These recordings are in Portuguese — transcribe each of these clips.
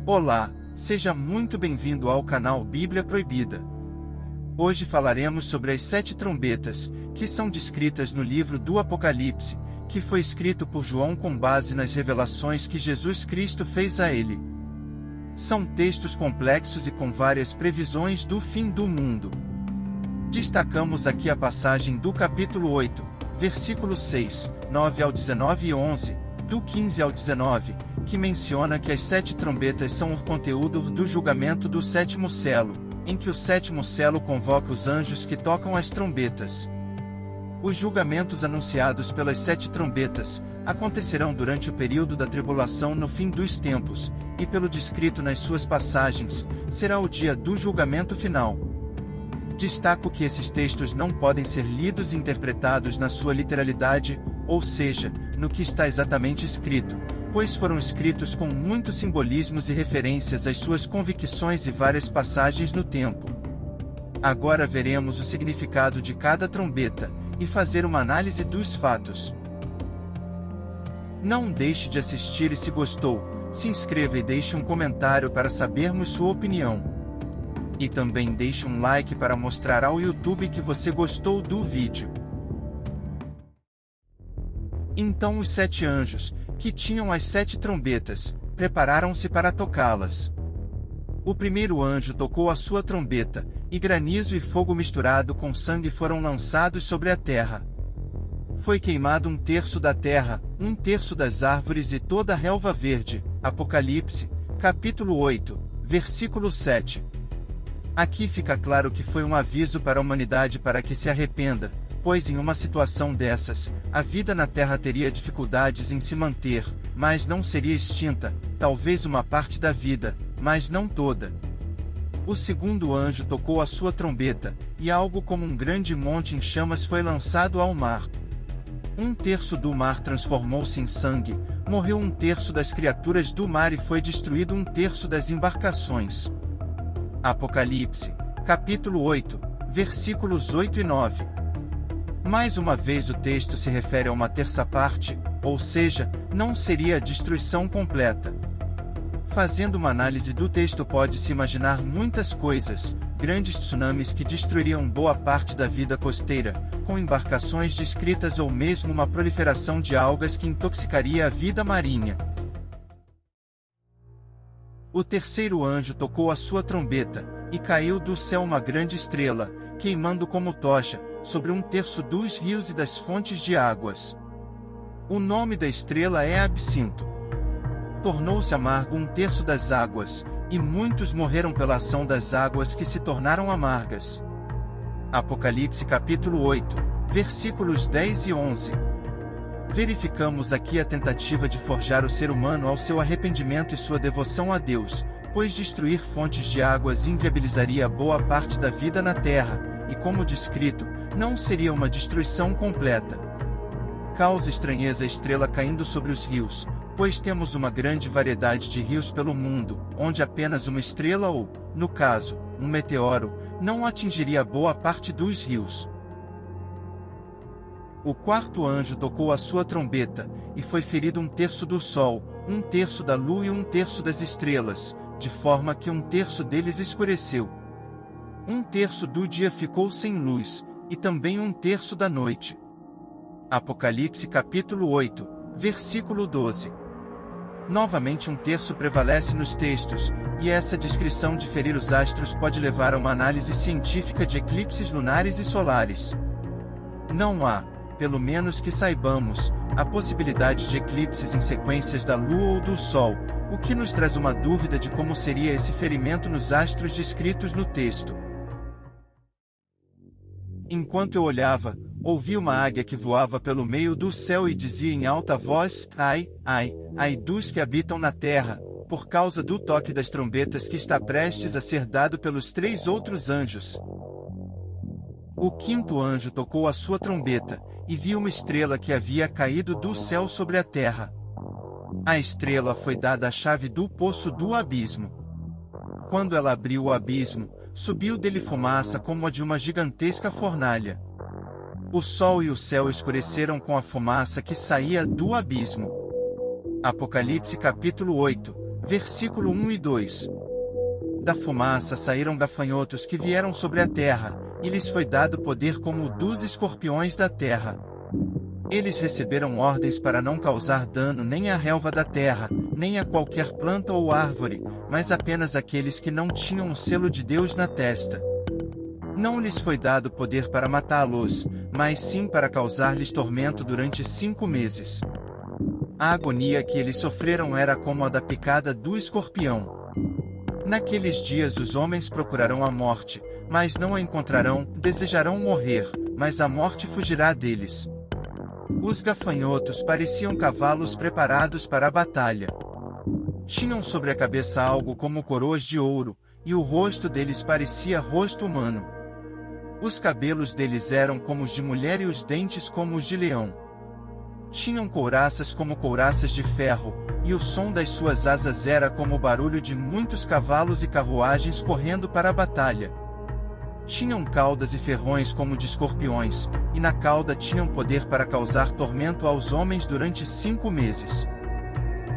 Olá, seja muito bem-vindo ao canal Bíblia Proibida. Hoje falaremos sobre as 7 trombetas, que são descritas no livro do Apocalipse, que foi escrito por João com base nas revelações que Jesus Cristo fez a ele. São textos complexos e com várias previsões do fim do mundo. Destacamos aqui a passagem do capítulo 8, versículos 6, 9 ao 19 e 11, do 15 ao 19, que menciona que as 7 trombetas são o conteúdo do julgamento do 7º selo, em que o 7º selo convoca os anjos que tocam as trombetas. Os julgamentos anunciados pelas 7 trombetas acontecerão durante o período da tribulação no fim dos tempos, e pelo descrito nas suas passagens, será o dia do julgamento final. Destaco que esses textos não podem ser lidos e interpretados na sua literalidade, ou seja, no que está exatamente escrito, pois foram escritos com muitos simbolismos e referências às suas convicções e várias passagens no tempo. Agora veremos o significado de cada trombeta, e fazer uma análise dos fatos. Não deixe de assistir e se gostou, se inscreva e deixe um comentário para sabermos sua opinião. E também deixe um like para mostrar ao YouTube que você gostou do vídeo. Então os 7 anjos, que tinham as 7 trombetas, prepararam-se para tocá-las. O primeiro anjo tocou a sua trombeta, e granizo e fogo misturado com sangue foram lançados sobre a terra. Foi queimado 1/3 da terra, 1/3 das árvores e toda a relva verde. Apocalipse, capítulo 8, versículo 7. Aqui fica claro que foi um aviso para a humanidade para que se arrependa, pois em uma situação dessas, a vida na Terra teria dificuldades em se manter, mas não seria extinta, talvez uma parte da vida, mas não toda. O segundo anjo tocou a sua trombeta, e algo como um grande monte em chamas foi lançado ao mar. 1/3 do mar transformou-se em sangue, morreu 1/3 das criaturas do mar e foi destruído 1/3 das embarcações. Apocalipse, capítulo 8, versículos 8 e 9. Mais uma vez o texto se refere a uma terça parte, ou seja, não seria a destruição completa. Fazendo uma análise do texto pode-se imaginar muitas coisas, grandes tsunamis que destruiriam boa parte da vida costeira, com embarcações descritas ou mesmo uma proliferação de algas que intoxicaria a vida marinha. O terceiro anjo tocou a sua trombeta, e caiu do céu uma grande estrela, queimando como tocha, sobre 1/3 dos rios e das fontes de águas. O nome da estrela é Absinto. Tornou-se amargo 1/3 das águas, e muitos morreram pela ação das águas que se tornaram amargas. Apocalipse capítulo 8, versículos 10 e 11. Verificamos aqui a tentativa de forjar o ser humano ao seu arrependimento e sua devoção a Deus, pois destruir fontes de águas inviabilizaria boa parte da vida na Terra, e como descrito, não seria uma destruição completa. Causa estranheza a estrela caindo sobre os rios, pois temos uma grande variedade de rios pelo mundo, onde apenas uma estrela ou, no caso, um meteoro, não atingiria boa parte dos rios. O quarto anjo tocou a sua trombeta, e foi ferido 1/3 do sol, 1/3 da lua e 1/3 das estrelas, de forma que 1/3 deles escureceu. 1/3 do dia ficou sem luz, e também 1/3 da noite. Apocalipse capítulo 8, versículo 12. Novamente 1/3 prevalece nos textos, e essa descrição de ferir os astros pode levar a uma análise científica de eclipses lunares e solares. Não há, pelo menos que saibamos, a possibilidade de eclipses em sequências da Lua ou do Sol, o que nos traz uma dúvida de como seria esse ferimento nos astros descritos no texto. Enquanto eu olhava, ouvi uma águia que voava pelo meio do céu e dizia em alta voz: Ai, ai, ai dos que habitam na terra, por causa do toque das trombetas que está prestes a ser dado pelos 3 outros anjos. O quinto anjo tocou a sua trombeta, e viu uma estrela que havia caído do céu sobre a terra. A estrela foi dada a chave do poço do abismo. Quando ela abriu o abismo, subiu dele fumaça como a de uma gigantesca fornalha. O sol e o céu escureceram com a fumaça que saía do abismo. Apocalipse capítulo 8, versículo 1 e 2. Da fumaça saíram gafanhotos que vieram sobre a terra, e lhes foi dado poder como o dos escorpiões da terra. Eles receberam ordens para não causar dano nem à relva da terra, nem a qualquer planta ou árvore, mas apenas aqueles que não tinham o selo de Deus na testa. Não lhes foi dado poder para matá-los, mas sim para causar-lhes tormento durante 5 meses. A agonia que eles sofreram era como a da picada do escorpião. Naqueles dias os homens procurarão a morte, mas não a encontrarão, desejarão morrer, mas a morte fugirá deles. Os gafanhotos pareciam cavalos preparados para a batalha. Tinham sobre a cabeça algo como coroas de ouro, e o rosto deles parecia rosto humano. Os cabelos deles eram como os de mulher e os dentes como os de leão. Tinham couraças como couraças de ferro, e o som das suas asas era como o barulho de muitos cavalos e carruagens correndo para a batalha. Tinham caudas e ferrões como de escorpiões, e na cauda tinham poder para causar tormento aos homens durante 5 meses.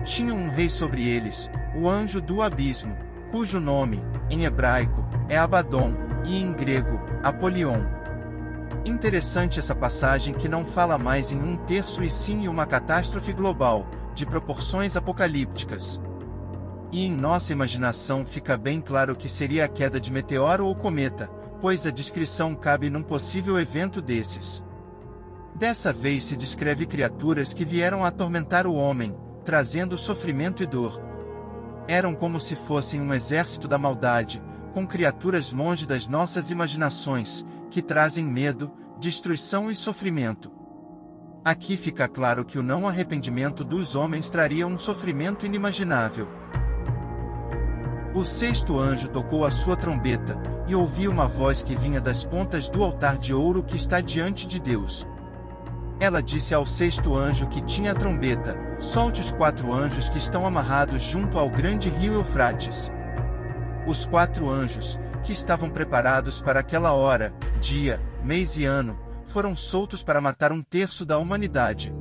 Tinham um rei sobre eles, o anjo do abismo, cujo nome, em hebraico, é Abaddon, e em grego, Apolion. Interessante essa passagem que não fala mais em 1/3 e sim em uma catástrofe global, de proporções apocalípticas. E em nossa imaginação fica bem claro que seria a queda de meteoro ou cometa, pois a descrição cabe num possível evento desses. Dessa vez se descreve criaturas que vieram atormentar o homem, trazendo sofrimento e dor. Eram como se fossem um exército da maldade, com criaturas longe das nossas imaginações, que trazem medo, destruição e sofrimento. Aqui fica claro que o não arrependimento dos homens traria um sofrimento inimaginável. O 6º anjo tocou a sua trombeta, e ouvi uma voz que vinha das pontas do altar de ouro que está diante de Deus. Ela disse ao 6º anjo que tinha a trombeta: solte os 4 anjos que estão amarrados junto ao grande rio Eufrates. Os 4 anjos, que estavam preparados para aquela hora, dia, mês e ano, foram soltos para matar 1/3 da humanidade.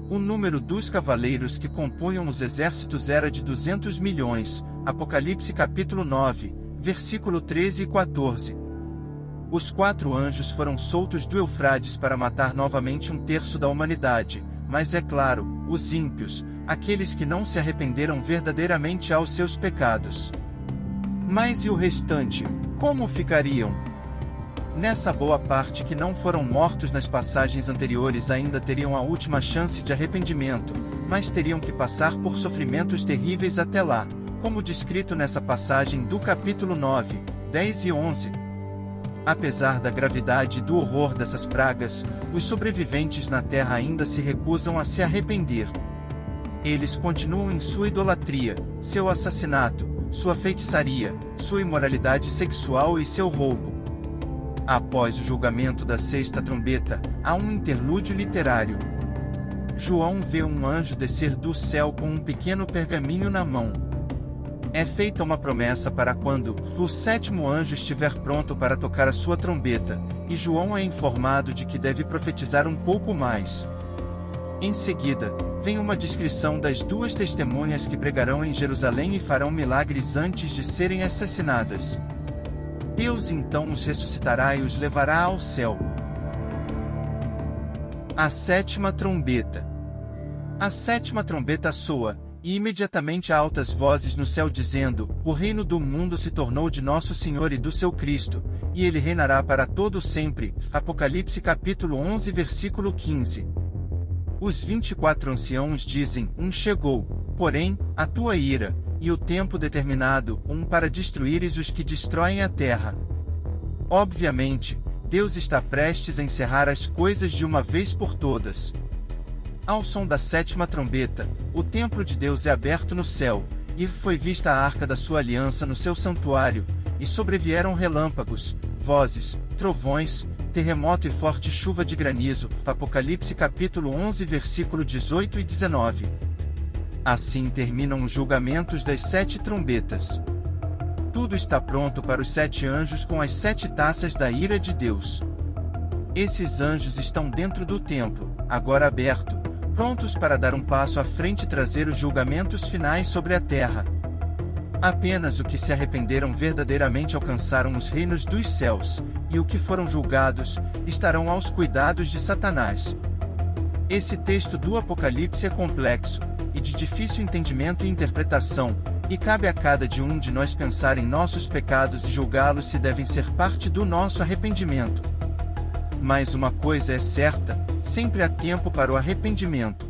O número dos cavaleiros que compunham os exércitos era de 200 milhões, Apocalipse capítulo 9, versículo 13 e 14. Os 4 anjos foram soltos do Eufrates para matar novamente 1/3 da humanidade, mas é claro, os ímpios, aqueles que não se arrependeram verdadeiramente aos seus pecados. Mas e o restante, como ficariam? Nessa boa parte que não foram mortos nas passagens anteriores ainda teriam a última chance de arrependimento, mas teriam que passar por sofrimentos terríveis até lá, como descrito nessa passagem do capítulo 9, 10 e 11. Apesar da gravidade e do horror dessas pragas, os sobreviventes na terra ainda se recusam a se arrepender. Eles continuam em sua idolatria, seu assassinato, sua feitiçaria, sua imoralidade sexual e seu roubo. Após o julgamento da 6ª trombeta, há um interlúdio literário. João vê um anjo descer do céu com um pequeno pergaminho na mão. É feita uma promessa para quando o 7º anjo estiver pronto para tocar a sua trombeta, e João é informado de que deve profetizar um pouco mais. Em seguida, vem uma descrição das 2 testemunhas que pregarão em Jerusalém e farão milagres antes de serem assassinadas. Deus então os ressuscitará e os levará ao céu. A 7ª trombeta. A 7ª trombeta soa, e imediatamente há altas vozes no céu dizendo: o reino do mundo se tornou de nosso Senhor e do seu Cristo, e ele reinará para todo sempre. Apocalipse capítulo 11 versículo 15. Os 24 anciãos dizem: chegou, porém, a tua ira, e o tempo determinado, para destruíres os que destroem a terra. Obviamente, Deus está prestes a encerrar as coisas de uma vez por todas. Ao som da 7ª trombeta, o templo de Deus é aberto no céu, e foi vista a arca da sua aliança no seu santuário, e sobrevieram relâmpagos, vozes, trovões, terremoto e forte chuva de granizo. Apocalipse capítulo 11 versículo 18 e 19. Assim terminam os julgamentos das 7 trombetas. Tudo está pronto para os 7 anjos com as 7 taças da ira de Deus. Esses anjos estão dentro do templo, agora aberto, prontos para dar um passo à frente e trazer os julgamentos finais sobre a terra. Apenas os que se arrependeram verdadeiramente alcançaram os reinos dos céus, e os que foram julgados estarão aos cuidados de Satanás. Esse texto do Apocalipse é complexo e de difícil entendimento e interpretação, e cabe a cada um de nós pensar em nossos pecados e julgá-los se devem ser parte do nosso arrependimento. Mas uma coisa é certa: sempre há tempo para o arrependimento.